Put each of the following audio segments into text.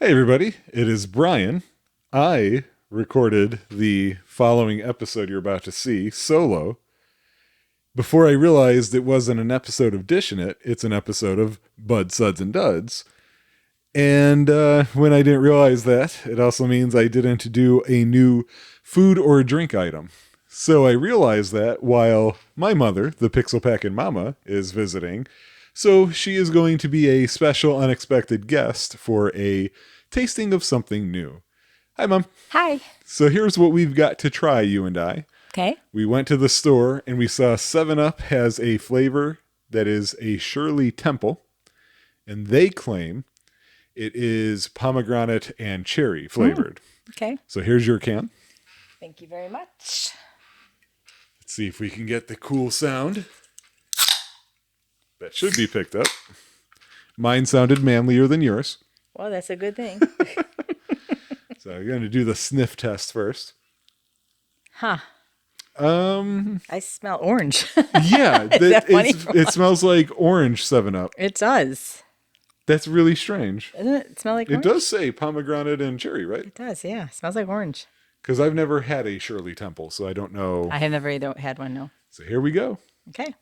Hey everybody, it is Brian. I recorded the following episode you're about to see solo before I realized it wasn't an episode of Dishing It, it's an episode of Bud, Suds, and Duds. And when I didn't realize that, it also means I didn't do a new food or drink item. So I realized that while my mother, the Pixel Packin' Mama, is visiting, so she is going to be a special unexpected guest for a tasting of something new. Hi, Mom. Hi. So here's what we've got to try, you and I. Okay. We went to the store and we saw 7-Up has a flavor that is a Shirley Temple, and they claim it is pomegranate and cherry flavored. Okay. So here's your can. Thank you very much. Let's see if we can get the cool sound. That should be picked up. Mine sounded manlier than yours. Well, that's a good thing. So we're going to do the sniff test first. Huh. I smell orange. Yeah. Is that funny? It smells like orange 7-Up. It does. That's really strange. Doesn't it smell like It orange? does say pomegranate and cherry, right? It does, yeah. It smells like orange. Because I've never had a Shirley Temple, so I don't know. I have never either had one, no. So here we go. Okay.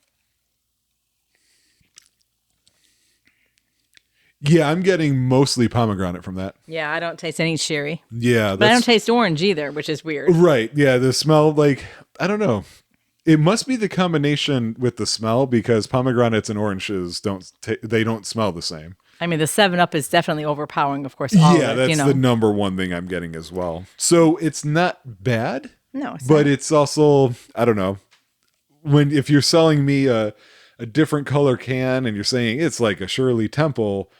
Yeah, I'm getting mostly pomegranate from that. Yeah, I don't taste any cherry. Yeah. But I don't taste orange either, which is weird. Right. Yeah, the smell, like, I don't know. It must be the combination with the smell because pomegranates and oranges they don't smell the same. I mean, the 7-Up is definitely overpowering, of course. All Yeah, of it, that's you know. the number one thing I'm getting as well. So it's not bad. No, it's but not. it's also, I don't know, if you're selling me a different color can and you're saying it's like a Shirley Temple,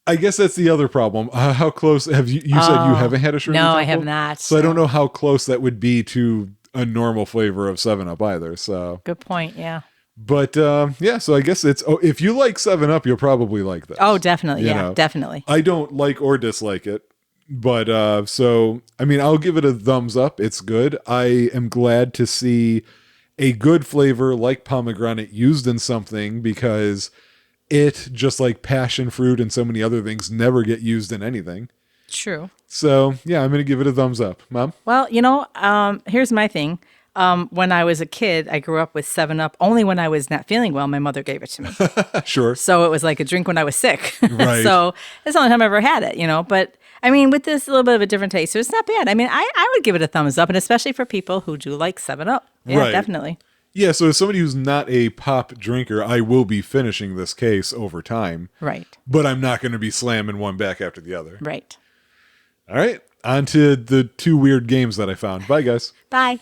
I guess that's the other problem. How close have you said you haven't had a Shirley Temple? No, I have not. So I don't know how close that would be to a normal flavor of 7-Up either. So Good point, yeah. but yeah, so I guess if you like 7-Up, you'll probably like this. Oh, definitely, You yeah, know. definitely. I don't like or dislike it, but so I mean, I'll give it a thumbs up. It's good. I am glad to see a good flavor like pomegranate used in something because it, just like passion fruit and so many other things, never get used in anything. True. So yeah, I'm going to give it a thumbs up. Mom? Well, here's my thing. When I was a kid, I grew up with 7-Up. Only when I was not feeling well, my mother gave it to me. Sure. So it was like a drink when I was sick. Right. So that's the only time I ever had it, But I mean, with this a little bit of a different taste, so it's not bad. I mean, I would give it a thumbs up, and especially for people who do like 7-Up. Yeah, Right. definitely. Yeah, so as somebody who's not a pop drinker, I will be finishing this case over time. Right. But I'm not going to be slamming one back after the other. Right. All right, on to the 2 weird games that I found. Bye, guys. Bye.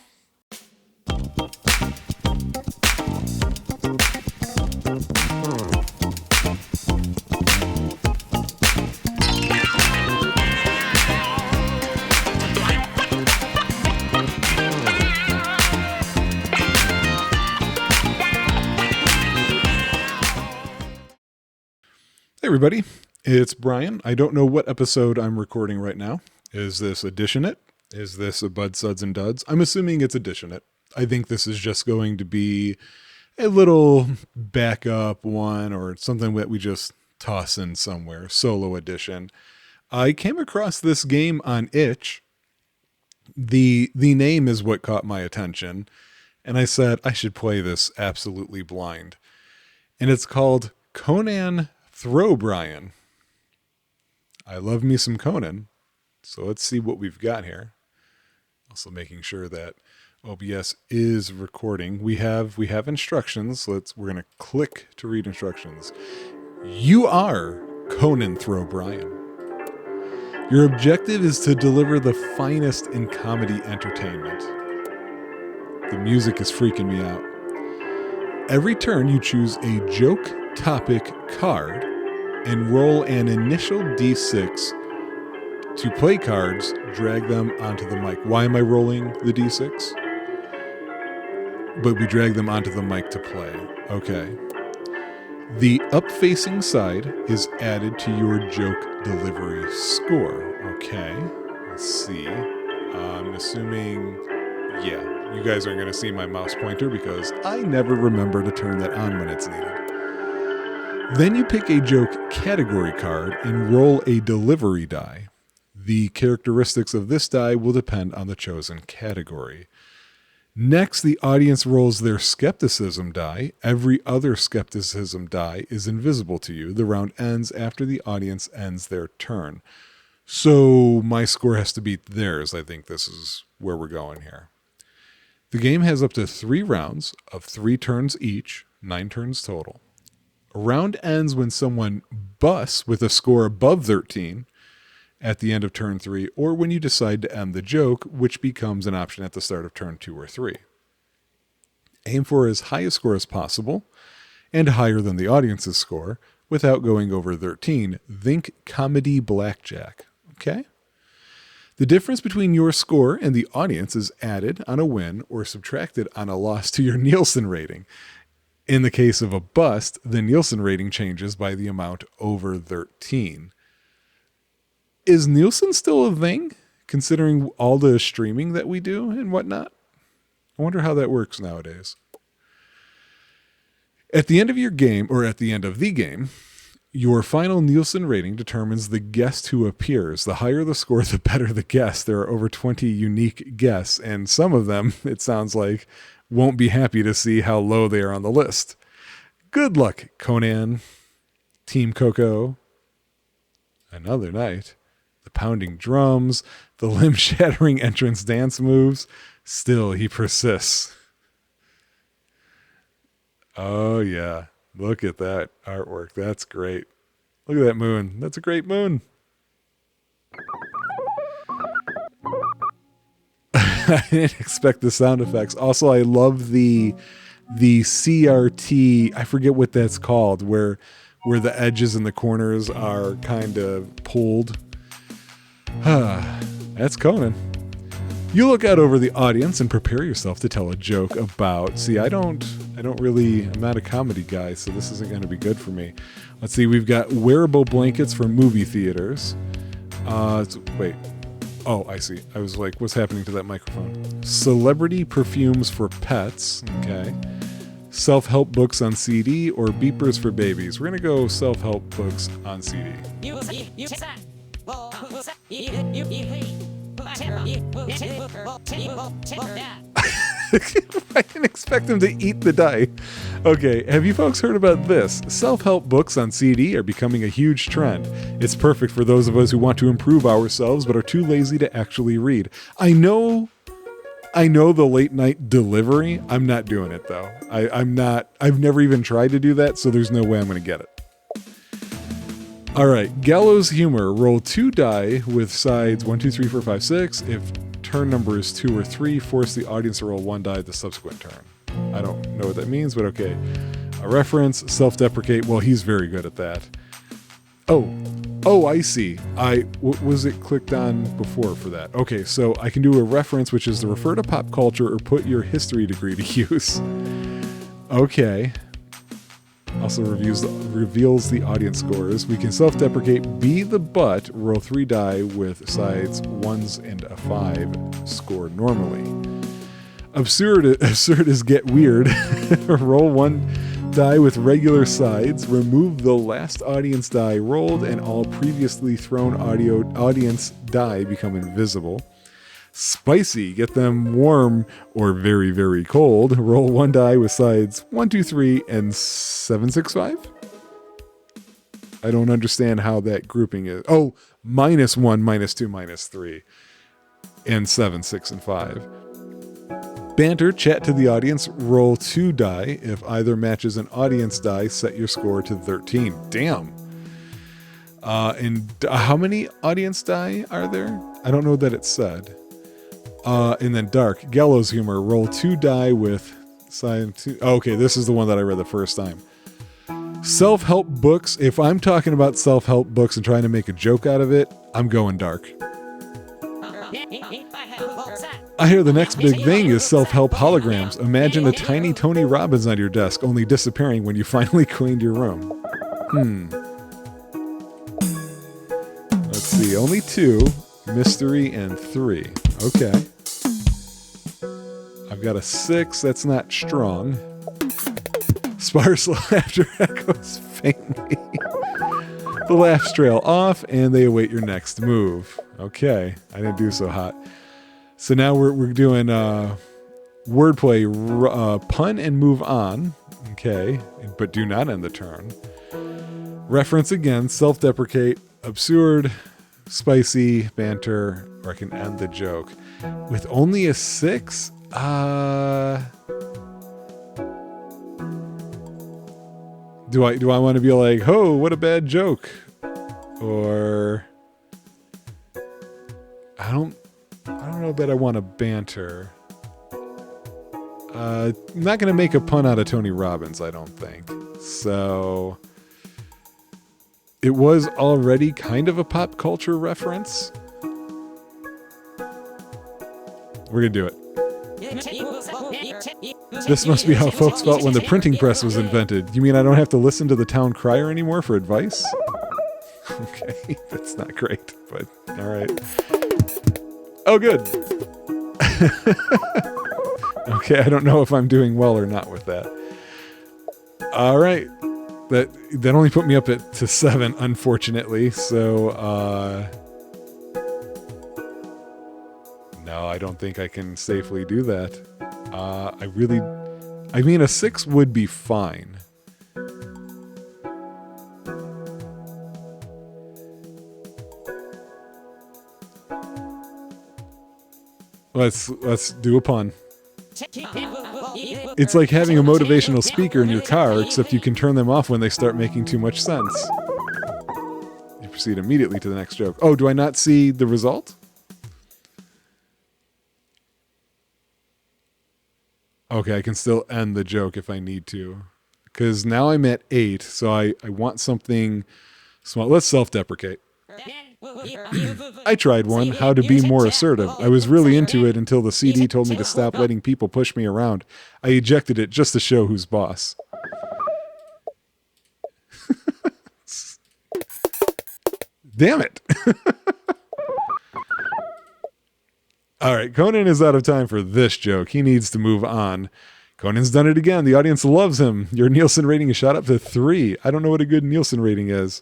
Hey, everybody. It's Brian. I don't know what episode I'm recording right now. Is this Edition It? Is this a Bud, Suds, and Duds? I'm assuming it's Edition It. I think this is just going to be a little backup one or something that we just toss in somewhere. Solo edition. I came across this game on Itch. The name is what caught my attention. And I said, I should play this absolutely blind. And it's called Conan Throwbrien. I love me some Conan. So let's see what we've got here. Also making sure that OBS is recording. We have instructions. We're going to click to read instructions. You are Conan Throwbrien. Your objective is to deliver the finest in comedy entertainment. The music is freaking me out. Every turn you choose a joke topic card and roll an initial d6. To play cards, drag them onto the mic. Why am I rolling the d6? But we drag them onto the mic to play. Okay. The up-facing side is added to your joke delivery score. Okay. Let's see. I'm assuming... Yeah, you guys aren't going to see my mouse pointer because I never remember to turn that on when it's needed. Then you pick a joke category card and roll a delivery die. The characteristics of this die will depend on the chosen category. Next, the audience rolls their skepticism die. Every other skepticism die is invisible to you. The round ends after the audience ends their turn. So my score has to beat theirs. I think this is where we're going here. The game has up to 3 rounds of 3 turns each, 9 turns total. A round ends when someone busts with a score above 13 at the end of turn 3, or when you decide to end the joke, which becomes an option at the start of turn 2 or 3. Aim for as high a score as possible, and higher than the audience's score, without going over 13. Think comedy blackjack. Okay? The difference between your score and the audience is added on a win or subtracted on a loss to your Nielsen rating. In the case of a bust, the Nielsen rating changes by the amount over 13. Is Nielsen still a thing, considering all the streaming that we do and whatnot? I wonder how that works nowadays. At the end of your game, or at the end of the game, your final Nielsen rating determines the guest who appears. The higher the score, the better the guest. There are over 20 unique guests, and some of them, it sounds like, won't be happy to see how low they are on the list. Good luck, Conan, Team Coco, Another Night, the pounding drums, the limb-shattering entrance dance moves. Still, he persists. Oh, yeah. Look at that artwork. That's great. Look at that moon. That's a great moon. I didn't expect the sound effects. Also, I love the CRT. I forget what that's called, where the edges and the corners are kind of pulled. That's Conan. You look out over the audience and prepare yourself to tell a joke about. See, I'm not a comedy guy, so this isn't going to be good for me. Let's see, we've got wearable blankets for movie theaters. Wait. Oh, I see. I was like, what's happening to that microphone? Celebrity perfumes for pets. Okay. Self-help books on CD or beepers for babies. We're going to go self-help books on CD. I didn't expect him to eat the die. Okay, have you folks heard about this? Self-help books on CD are becoming a huge trend. It's perfect for those of us who want to improve ourselves but are too lazy to actually read. I know the late night delivery. I'm not doing it though. I've never even tried to do that, so there's no way I'm going to get it. All right, gallows humor. Roll 2 die with sides 1, 2, 3, 4, 5, 6. If turn number is 2 or 3, force the audience to roll 1 die the subsequent turn. I don't know what that means, but okay. A reference, self-deprecate. Well, he's very good at that. Oh, I see. What was it clicked on before for that? Okay, so I can do a reference, which is to refer to pop culture or put your history degree to use. Okay. Also reveals the audience scores. We can self-deprecate, be the butt, roll 3 die with sides 1s and a 5, score normally. Absurd is get weird. Roll 1 die with regular sides, remove the last audience die rolled, and all previously thrown audience die become invisible. Spicy, get them warm or very, very cold. Roll 1 die with sides 1, 2, 3, and 7, 6, 5. I don't understand how that grouping is. Oh, -1, -2, -3, and 7, 6, and 5. Banter, chat to the audience, roll 2 die. If either matches an audience die, set your score to 13. Damn. And how many audience die are there? I don't know that it said. And then dark, gallows humor, roll 2 die with side 2. Oh, okay, this is the one that I read the first time. Self-help books. If I'm talking about self-help books and trying to make a joke out of it, I'm going dark. I hear the next big thing is self-help holograms. Imagine a tiny Tony Robbins on your desk, only disappearing when you finally cleaned your room. Let's see, only 2, mystery, and 3. Okay. I've got a 6, that's not strong. Sparse laughter echoes faintly. The laughs trail off, and they await your next move. Okay, I didn't do so hot. So now we're doing wordplay, pun and move on. Okay, but do not end the turn. Reference again, self-deprecate, absurd, spicy, banter, or I can end the joke. With only a 6, Do I want to be like, oh, what a bad joke? Or I don't know that I want to banter. I'm not going to make a pun out of Tony Robbins, I don't think. So it was already kind of a pop culture reference. We're going to do it. This must be how folks felt when the printing press was invented. You mean I don't have to listen to the town crier anymore for advice? Okay, that's not great, but all right. Oh, good. Okay, I don't know if I'm doing well or not with that. All right. That only put me up to 7, unfortunately. So, no, I don't think I can safely do that. I mean, a 6 would be fine. Let's do a pun. It's like having a motivational speaker in your car, except you can turn them off when they start making too much sense. You proceed immediately to the next joke. Oh, do I not see the result? Okay, I can still end the joke if I need to. Because now I'm at 8, so I want something small. Let's self-deprecate. I tried one, how to be more assertive. I was really into it until the CD told me to stop letting people push me around. I ejected it just to show who's boss. Damn it. All right, Conan is out of time for this joke. He needs to move on. Conan's done it again. The audience loves him. Your Nielsen rating is shot up to 3. I don't know what a good Nielsen rating is.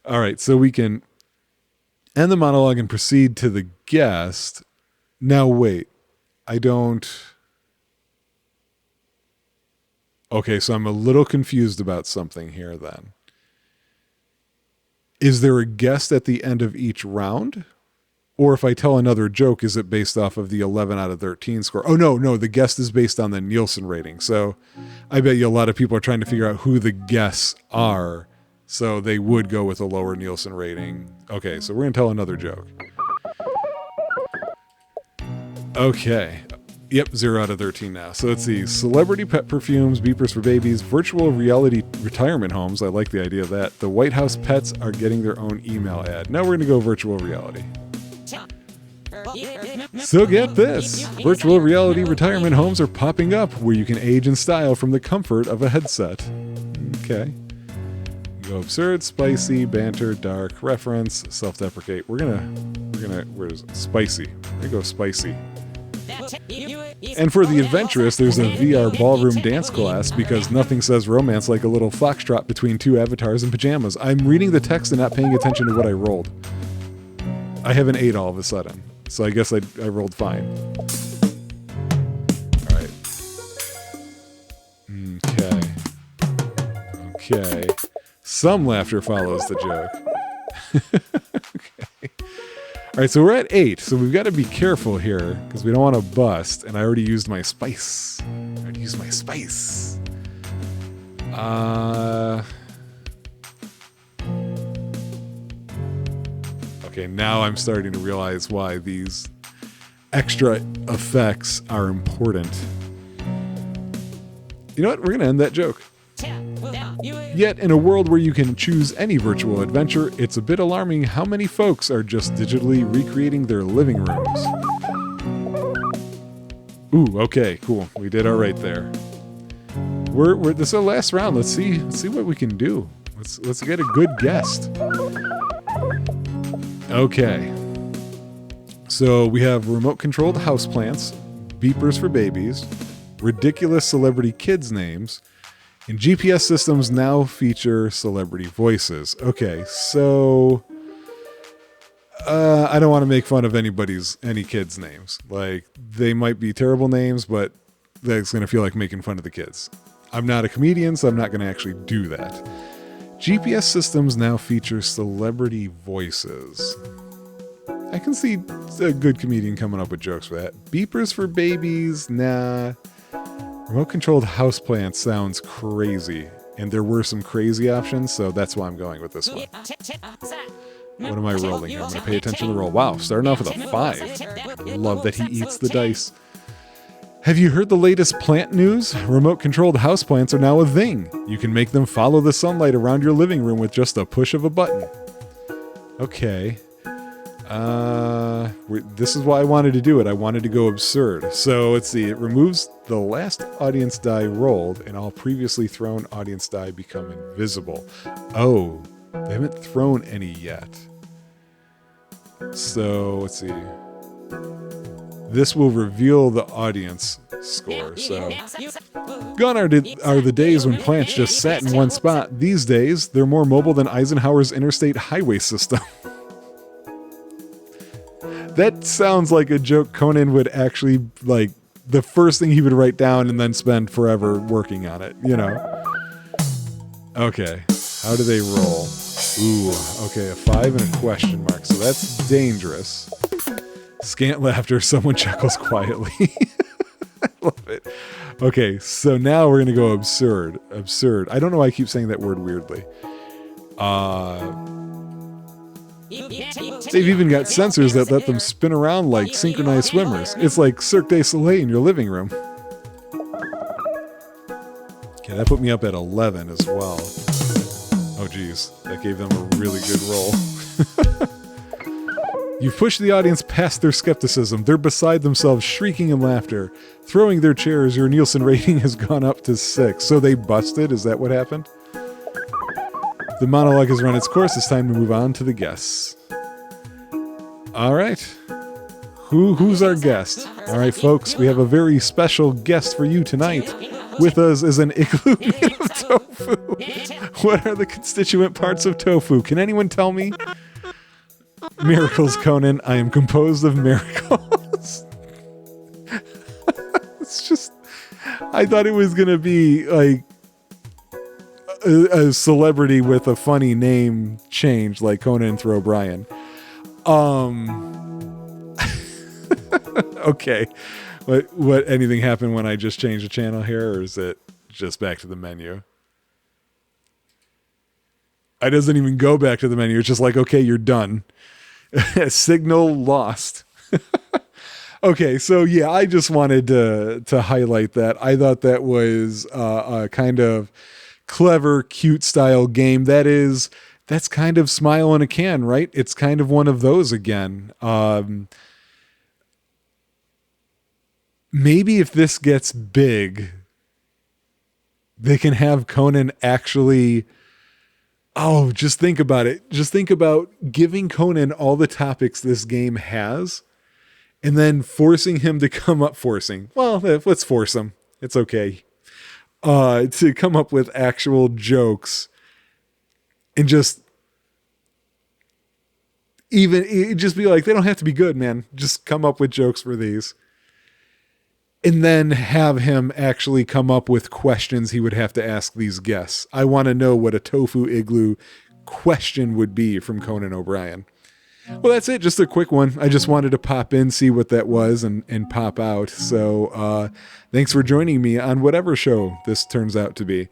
All right, so we can end the monologue and proceed to the guest. Now, wait. I don't... Okay, so I'm a little confused about something here then. Is there a guest at the end of each round? Or if I tell another joke, is it based off of the 11 out of 13 score? Oh, no, the guest is based on the Nielsen rating. So I bet you a lot of people are trying to figure out who the guests are. So they would go with a lower Nielsen rating. Okay, so we're going to tell another joke. Okay. Yep, 0 out of 13 now. So let's see. Celebrity pet perfumes, beepers for babies, virtual reality retirement homes. I like the idea of that. The White House pets are getting their own email ad. Now we're going to go virtual reality. So get this. Virtual reality retirement homes are popping up where you can age in style from the comfort of a headset. Okay. Go absurd, spicy, banter, dark, reference, self-deprecate. Where's spicy? We're gonna go spicy. And for the adventurous, there's a VR ballroom dance class because nothing says romance like a little foxtrot between two avatars in pajamas. I'm reading the text and not paying attention to what I rolled. I have an 8 all of a sudden, so I guess I rolled fine. All right. Okay. Some laughter follows the joke. Okay. All right, so we're at 8, so we've got to be careful here because we don't want to bust, and I already used my spice. Okay, now I'm starting to realize why these extra effects are important. You know what? We're going to end that joke. Yet, in a world where you can choose any virtual adventure, it's a bit alarming how many folks are just digitally recreating their living rooms. Ooh, okay, cool. We did all right there. This is our last round. Let's see what we can do. Let's get a good guest. Okay. So we have remote-controlled houseplants, beepers for babies, ridiculous celebrity kids' names, And GPS systems now feature celebrity voices. Okay, so I don't want to make fun of any kids' names. Like, they might be terrible names, but that's going to feel like making fun of the kids. I'm not a comedian, so I'm not going to actually do that. GPS systems now feature celebrity voices. I can see a good comedian coming up with jokes for that. Beepers for babies? Nah. Remote-controlled houseplants sounds crazy. And there were some crazy options, so that's why I'm going with this one. What am I rolling here? I'm going to pay attention to the roll. Wow, starting off with a 5. Love that he eats the dice. Have you heard the latest plant news? Remote-controlled houseplants are now a thing. You can make them follow the sunlight around your living room with just a push of a button. Okay. This is why I wanted to do it. I wanted to go absurd. So let's see. It removes the last audience die rolled, and all previously thrown audience die become invisible. Oh, they haven't thrown any yet. So let's see. This will reveal the audience score. So gone are the days when plants just sat in one spot. These days, they're more mobile than Eisenhower's interstate highway system. That sounds like a joke Conan would actually, like, the first thing he would write down and then spend forever working on it, you know? Okay, how do they roll? Ooh, okay, a 5 and a question mark, so that's dangerous. Scant laughter, someone chuckles quietly. I love it. Okay, so now we're going to go absurd. Absurd. I don't know why I keep saying that word weirdly. They've even got sensors that let them spin around like synchronized swimmers. It's like Cirque du Soleil in your living room. Okay, that put me up at 11 as well. Oh geez, that gave them a really good roll. You've pushed the audience past their skepticism. They're beside themselves, shrieking in laughter. Throwing their chairs, your Nielsen rating has gone up to 6. So they busted? Is that what happened? The monologue has run its course. It's time to move on to the guests. All right. Who's our guest? All right, folks, we have a very special guest for you tonight. With us is an igloo made of tofu. What are the constituent parts of tofu? Can anyone tell me? Miracles, Conan. I am composed of miracles. It's just, I thought it was going to be like a celebrity with a funny name change like Conan Throwbrien. Okay. What anything happened when I just changed the channel here, or is it just back to the menu? I doesn't even go back to the menu. It's just like, okay, you're done. Signal lost. Okay, so yeah, I just wanted to highlight that. I thought that was a kind of clever, cute style game. That's kind of Smile in a Can, right? It's kind of one of those again. Maybe if this gets big, they can have Conan actually... Oh, just think about it. Just think about giving Conan all the topics this game has and then forcing him to come up... Well, let's force him. It's okay. To come up with actual jokes and just be like, they don't have to be good, man. Just come up with jokes for these. And then have him actually come up with questions he would have to ask these guests. I want to know what a tofu igloo question would be from Conan O'Brien. Well, that's it. Just a quick one. I just wanted to pop in, see what that was, and pop out. So thanks for joining me on whatever show this turns out to be.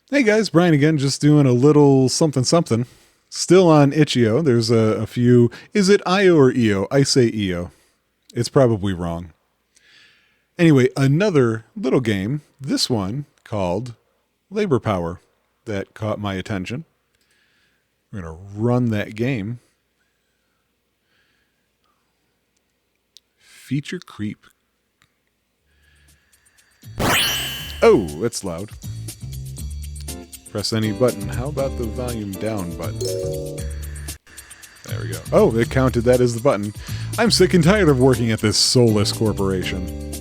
Hey guys, Brian again, just doing a little something. Still on itch.io. There's a few. Is it IO or EO? I say EO. It's probably wrong. Anyway, another little game, this one called Labor Power, that caught my attention. We're going to run that game. Feature creep. Oh, that's loud. Press any button. How about the volume down button? There we go. Oh, it counted that as the button. I'm sick and tired of working at this soulless corporation.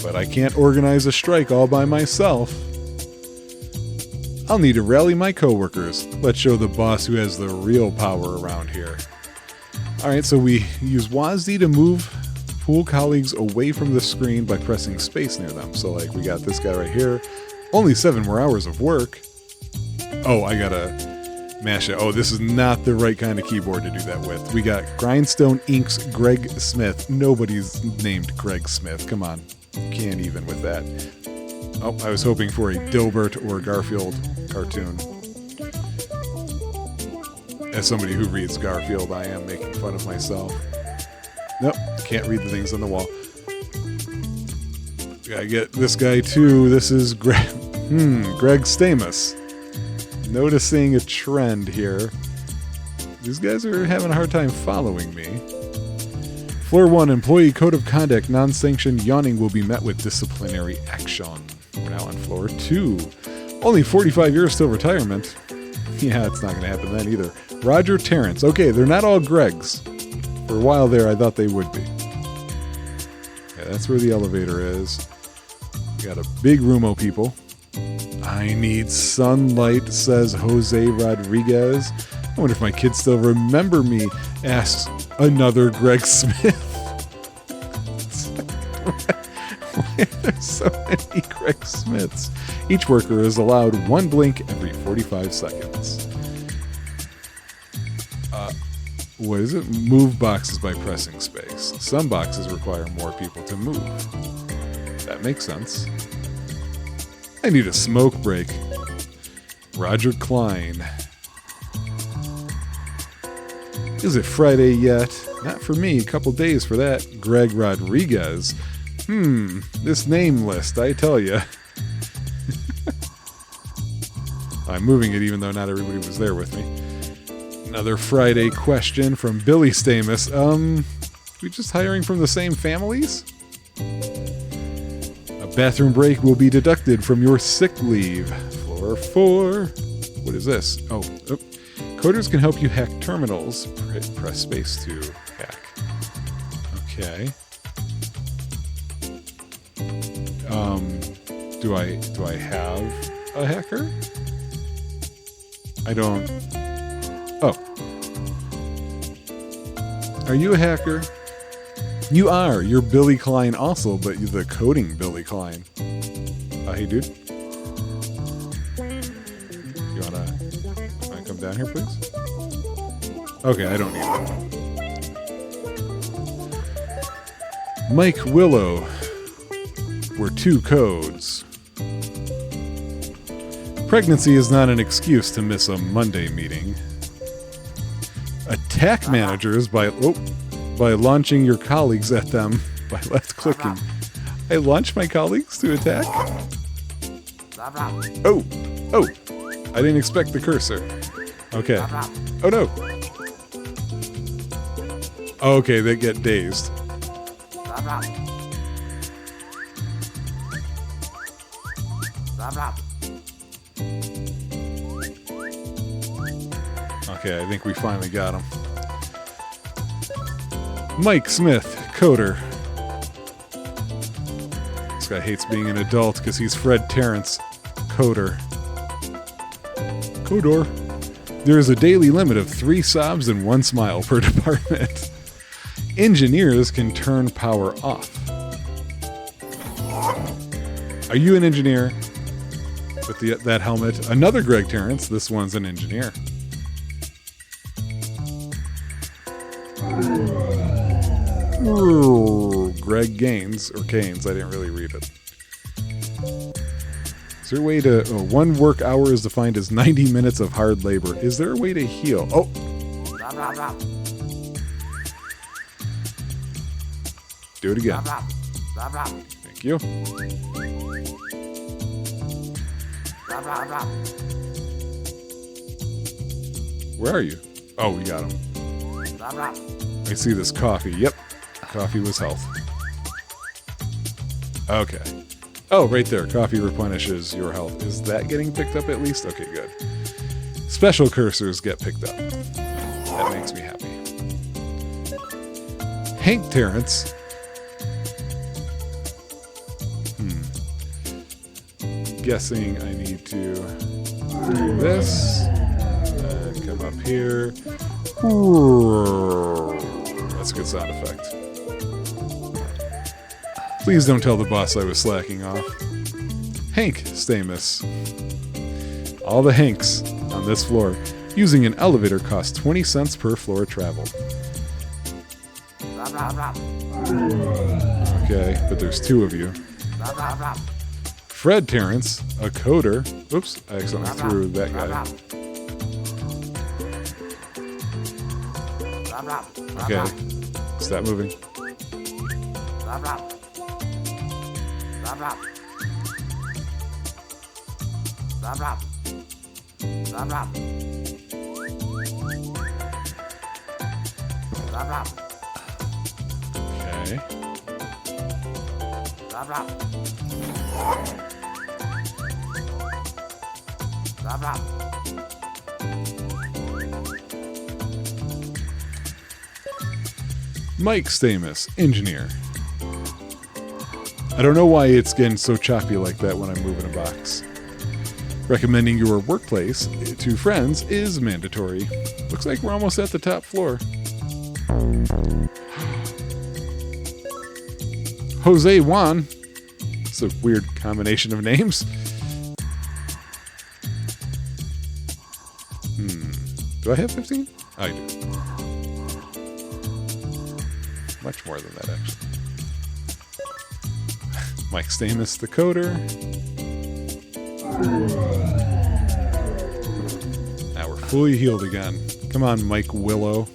But I can't organize a strike all by myself. I'll need to rally my coworkers. Let's show the boss who has the real power around here. Alright, so we use WASD to move pool colleagues away from the screen by pressing space near them. So like we got this guy right here. Only 7 more hours of work. Oh, I gotta mash it. Oh, this is not the right kind of keyboard to do that with. We got Grindstone Inc.'s Greg Smith. Nobody's named Greg Smith. Come on. Can't even with that. Oh, I was hoping for a Dilbert or Garfield cartoon. As somebody who reads Garfield, I am making fun of myself. Nope, can't read the things on the wall. Gotta get this guy too. This is Greg Stamos. Noticing a trend here. These guys are having a hard time following me. Floor 1, employee code of conduct, non-sanctioned yawning will be met with disciplinary action. We're now on floor 2. Only 45 years till retirement. Yeah, it's not going to happen then either. Roger Terrence. Okay, they're not all Gregs. For a while there, I thought they would be. Yeah, that's where the elevator is. We got a big room of people. I need sunlight, says Jose Rodriguez. I wonder if my kids still remember me, asks another Greg Smith. Why are there so many Greg Smiths? Each worker is allowed 1 blink every 45 seconds. What is it? Move boxes by pressing space. Some boxes require more people to move. That makes sense. I need a smoke break. Roger Klein. Is it Friday yet? Not for me. A couple days for that. Greg Rodriguez. This name list, I tell ya. I'm moving it even though not everybody was there with me. Another Friday question from Billy Stamos. We just hiring from the same families? A bathroom break will be deducted from your sick leave. Floor 4. What is this? Oh. Coders can help you hack terminals. Press space to hack. Okay. Do I have a hacker? I don't. Oh. Are you a hacker? You are. You're Billy Klein also, but you're the coding Billy Klein. Hey, dude. You wanna come down here, please? Okay, I don't need it. Mike Willow. Were 2 codes. Pregnancy is not an excuse to miss a Monday meeting. Attack managers by launching your colleagues at them by left-clicking. I launch my colleagues to attack? Oh! I didn't expect the cursor. Okay. Oh no! Okay, they get dazed. Okay, I think we finally got him. Mike Smith, coder. This guy hates being an adult because he's Fred Terrence, coder. Codor. There is a daily limit of 3 sobs and 1 smile per department. Engineers can turn power off. Are you an engineer? With that helmet. Another Greg Terrence. This one's an engineer. Greg Gaines, or Keynes, I didn't really read it. Is there a way to... 1 work hour is defined as 90 minutes of hard labor. Is there a way to heal? Oh! Do it again. Thank you. Where are you? Oh, we got him. I see this coffee. Yep. Coffee was health. Okay. Oh, right there. Coffee replenishes your health. Is that getting picked up at least? Okay, good. Special cursors get picked up. That makes me happy. Hank Terrence. Guessing I need to Do this. And come up here. That's a good sound effect. Please don't tell the boss I was slacking off. Hank Stamus. All the Hanks on this floor. Using an elevator costs 20 cents per floor travel. Okay, but there's two of you. Fred Terrence, a coder. Oops, I accidentally threw that guy. Okay, stop moving. Okay. Mike Stamus, engineer. I don't know why it's getting so choppy like that when I'm moving a box. Recommending your workplace to friends is mandatory. Looks like we're almost at the top floor. Jose Juan. It's a weird combination of names. Do I have 15? I do. Much more than that, actually. Mike Stamus, the coder. Now we're fully healed again. Come on, Mike Willow.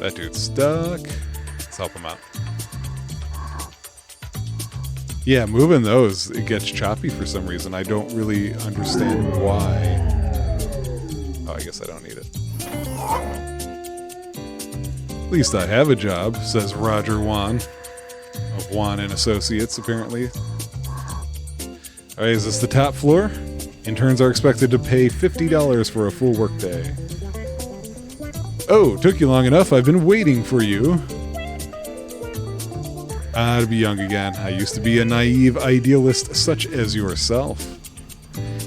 That dude's stuck. Let's help him out. Yeah, moving those, it gets choppy for some reason. I don't really understand why. Oh, I guess I don't need it. At least I have a job, says Roger Juan of Juan and Associates, apparently. All right, is this the top floor? Interns are expected to pay $50 for a full workday. Oh, took you long enough. I've been waiting for you. To be young again. I used to be a naive idealist such as yourself.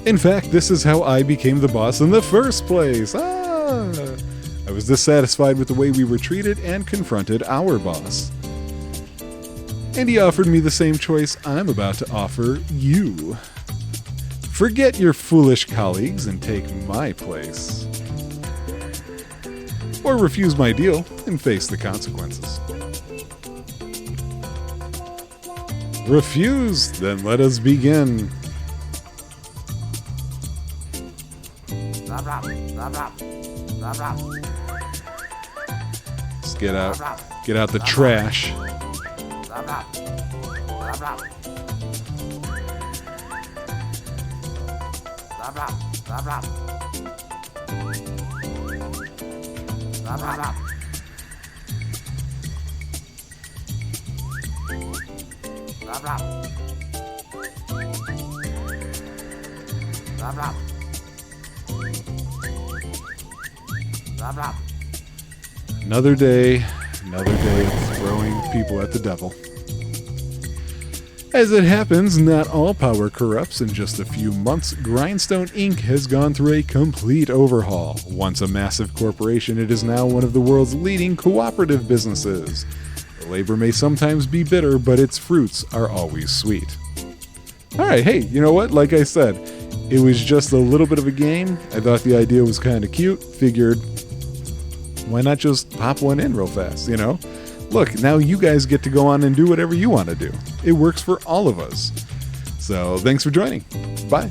In fact, this is how I became the boss in the first place. I was dissatisfied with the way we were treated and confronted our boss. And he offered me the same choice I'm about to offer you. Forget your foolish colleagues and take my place. Or refuse my deal and face the consequences. Refuse? Then let us begin. Let's get out the trash. Another day of throwing people at the devil. As it happens, not all power corrupts. In just a few months, Grindstone Inc. has gone through a complete overhaul. Once a massive corporation, it is now one of the world's leading cooperative businesses. The labor may sometimes be bitter, but its fruits are always sweet. Alright, hey, you know what? Like I said, it was just a little bit of a game. I thought the idea was kind of cute. Figured, why not just pop one in real fast, you know? Look, now you guys get to go on and do whatever you want to do. It works for all of us. So, thanks for joining. Bye.